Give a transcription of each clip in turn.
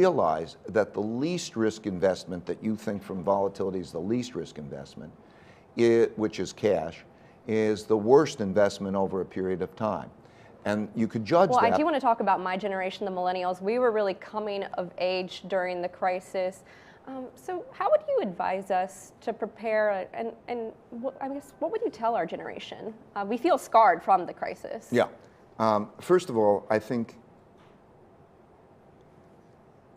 Realize that the least risk investment that you think from volatility is the least risk investment, which is cash, is the worst investment over a period of time. And you could judge that. Well, I do want to talk about my generation, the millennials. We were really coming of age during the crisis. So how would you advise us to prepare, and I guess, what would you tell our generation? We feel scarred from the crisis. Yeah. First of all, I think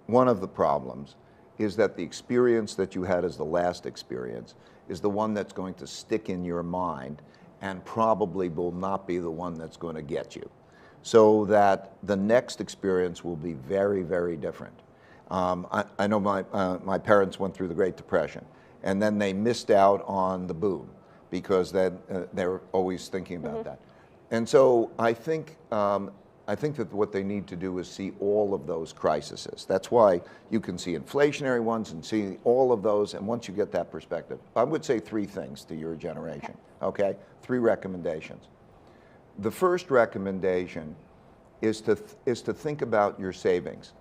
one of the problems is that the experience that you had as the last experience is the one that's going to stick in your mind and probably will not be the one that's going to get you. So that the next experience will be very, very different. I know my parents went through the Great Depression, and then they missed out on the boom because they were always thinking about that. And so I think that what they need to do is see all of those crises. That's why you can see inflationary ones and see all of those, and once you get that perspective, I would say three things to your generation, okay? Three recommendations. The first recommendation is to think about your savings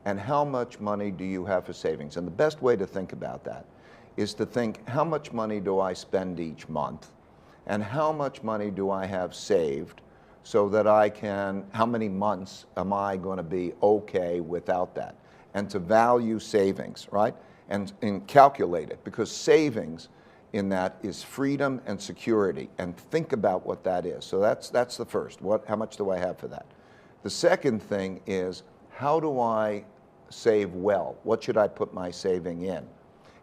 and how much money do you have for savings. And the best way to think about that is to think, how much money do I spend each month, and how much money do I have saved, so that I can, how many months am I going to be okay without that? And to value savings, right? And calculate it, because savings in that is freedom and security, and think about what that is. So that's the first. How much do I have for that? The second thing is, how do I save well? What should I put my saving in?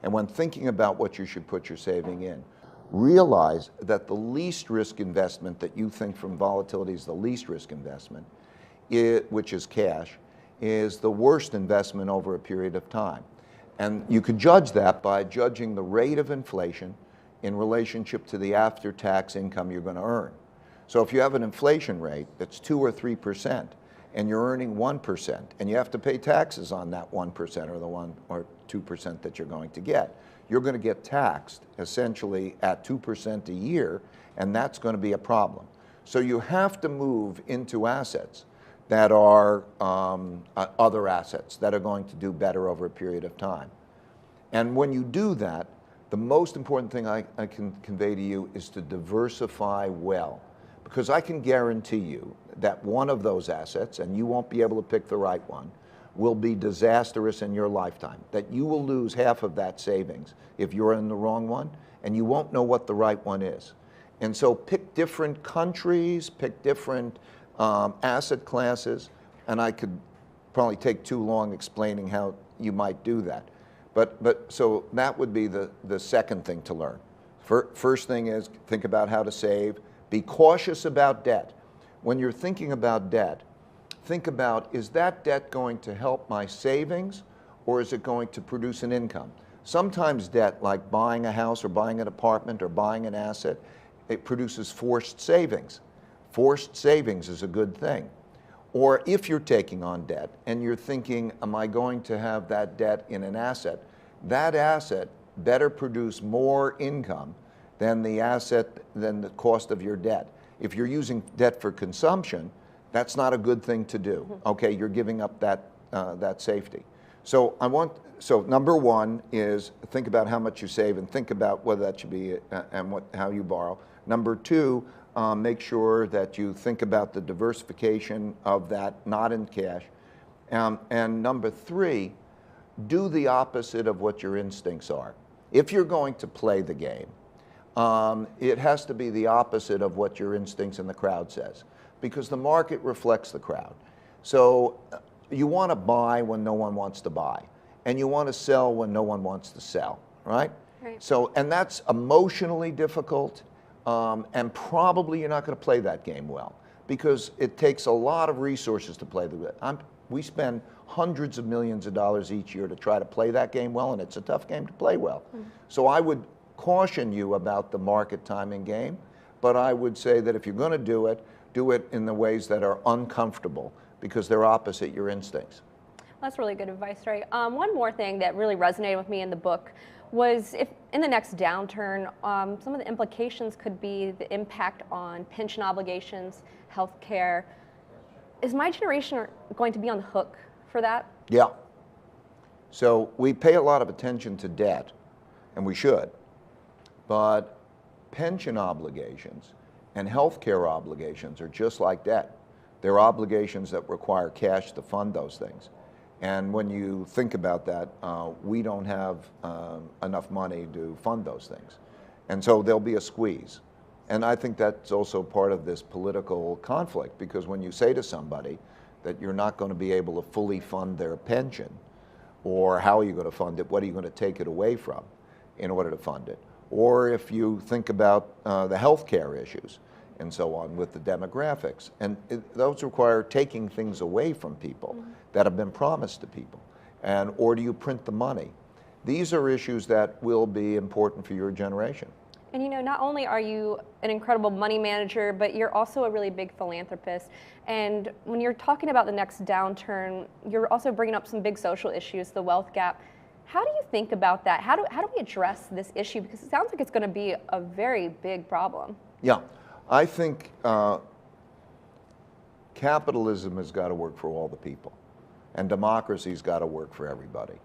And when thinking about what you should put your saving in, realize that the least risk investment that you think from volatility is the least risk investment, which is cash, is the worst investment over a period of time. And you could judge that by judging the rate of inflation in relationship to the after-tax income you're going to earn. So if you have an inflation rate that's 2 or 3%, and you're earning 1%, and you have to pay taxes on that 1% or the 1 or 2% that you're going to get, you're going to get taxed essentially at 2% a year, and that's going to be a problem. So you have to move into assets that are other assets that are going to do better over a period of time. And when you do that, the most important thing I can convey to you is to diversify well. Because I can guarantee you that one of those assets, and you won't be able to pick the right one, will be disastrous in your lifetime. That you will lose half of that savings if you're in the wrong one, and you won't know what the right one is. And so pick different countries, pick different asset classes, and I could probably take too long explaining how you might do that. But so that would be the second thing to learn. First thing is think about how to save. Be cautious about debt. When you're thinking about debt, think about, is that debt going to help my savings, or is it going to produce an income? Sometimes debt, like buying a house or buying an apartment or buying an asset, it produces forced savings. Forced savings is a good thing. Or if you're taking on debt and you're thinking, am I going to have that debt in an asset? That asset better produce more income than the cost of your debt. If you're using debt for consumption, that's not a good thing to do. Okay, you're giving up that safety. So number one is think about how much you save and think about whether that should be how you borrow. Number two, make sure that you think about the diversification of that, not in cash. And number three, do the opposite of what your instincts are. If you're going to play the game, it has to be the opposite of what your instincts and the crowd says, because the market reflects the crowd. So you want to buy when no one wants to buy, and you want to sell when no one wants to sell, right? Right. So, and that's emotionally difficult, and probably you're not going to play that game well, because it takes a lot of resources to play the game. We spend hundreds of millions of dollars each year to try to play that game well, and it's a tough game to play well. So I would caution you about the market timing game, but I would say that if you're going to do it in the ways that are uncomfortable, because they're opposite your instincts. That's really good advice, Ray. One more thing that really resonated with me in the book was, if in the next downturn, some of the implications could be the impact on pension obligations, health care. Is my generation going to be on the hook for that? Yeah. So we pay a lot of attention to debt, and we should, but pension obligations and health care obligations are just like debt. They're obligations that require cash to fund those things. And when you think about that, we don't have enough money to fund those things. And so there'll be a squeeze. And I think that's also part of this political conflict, because when you say to somebody that you're not going to be able to fully fund their pension, or how are you going to fund it, what are you going to take it away from in order to fund it? Or if you think about the health care issues and so on with the demographics, and those require taking things away from people that have been promised to people, and or do you print the money? These are issues that will be important for your generation. And you know, not only are you an incredible money manager, but you're also a really big philanthropist. And when you're talking about the next downturn, you're also bringing up some big social issues, the wealth gap. How do you think about that? How do we address this issue? Because it sounds like it's going to be a very big problem. Yeah, I think capitalism has got to work for all the people, and democracy's got to work for everybody.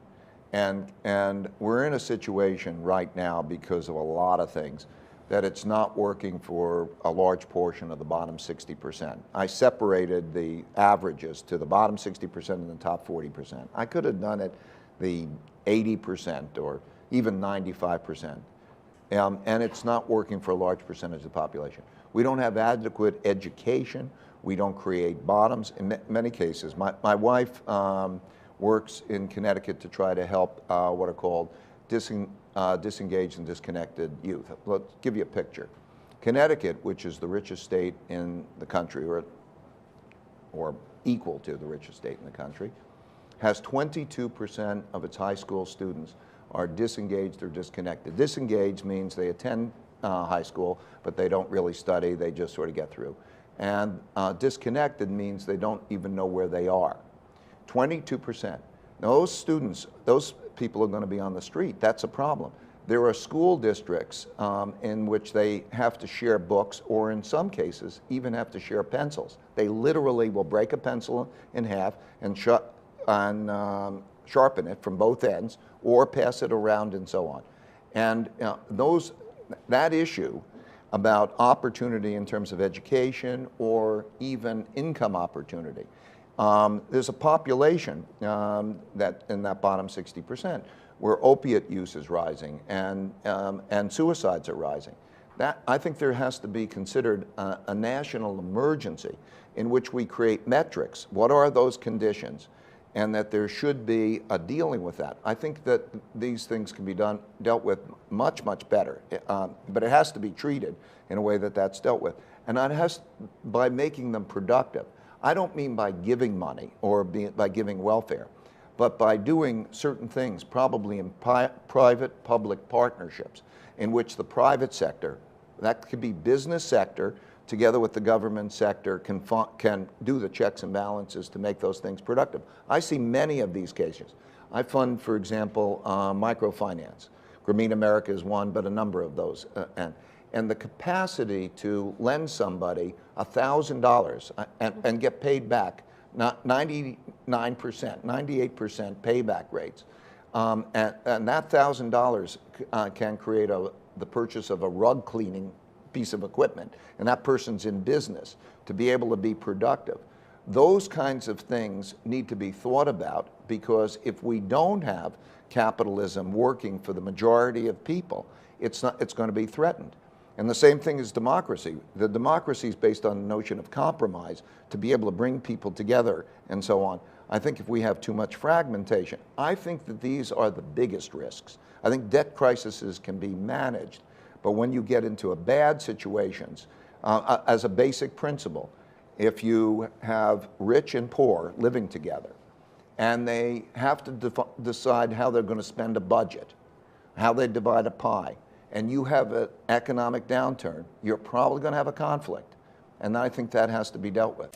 And we're in a situation right now, because of a lot of things, that it's not working for a large portion of the bottom 60%. I separated the averages to the bottom 60% and the top 40%. I could have done it the 80% or even 95%. And it's not working for a large percentage of the population. We don't have adequate education. We don't create bottoms. In many cases, my wife works in Connecticut to try to help what are called disengaged and disconnected youth. Let's give you a picture. Connecticut, which is the richest state in the country, or equal to the richest state in the country, has 22% of its high school students are disengaged or disconnected. Disengaged means they attend high school, but they don't really study, they just sort of get through. And disconnected means they don't even know where they are. 22%. Now, those students, those people are going to be on the street. That's a problem. There are school districts in which they have to share books, or in some cases, even have to share pencils. They literally will break a pencil in half and sharpen it from both ends, or pass it around and so on. And that issue about opportunity in terms of education or even income opportunity. There's a population that in that bottom 60% where opiate use is rising and suicides are rising. I think there has to be considered a national emergency in which we create metrics. What are those conditions? And that there should be a dealing with that. I think that these things can be dealt with much, much better. But it has to be treated in a way that that's dealt with. And that has by making them productive. I don't mean by giving money or by giving welfare, but by doing certain things, probably in private-public partnerships, in which the private sector, that could be business sector, together with the government sector, can do the checks and balances to make those things productive. I see many of these cases. I fund, for example, microfinance. Grameen America is one, but a number of those. And the capacity to lend somebody $1,000 and get paid back, not 99%, 98% payback rates. And that $1,000 can create the purchase of a rug cleaning piece of equipment, and that person's in business to be able to be productive. Those kinds of things need to be thought about, because if we don't have capitalism working for the majority of people, it's going to be threatened. And the same thing is democracy. The democracy is based on the notion of compromise to be able to bring people together and so on. I think if we have too much fragmentation, I think that these are the biggest risks. I think debt crises can be managed, but when you get into bad situations, as a basic principle, if you have rich and poor living together, and they have to decide how they're going to spend a budget, how they divide a pie, and you have an economic downturn, you're probably going to have a conflict. And I think that has to be dealt with.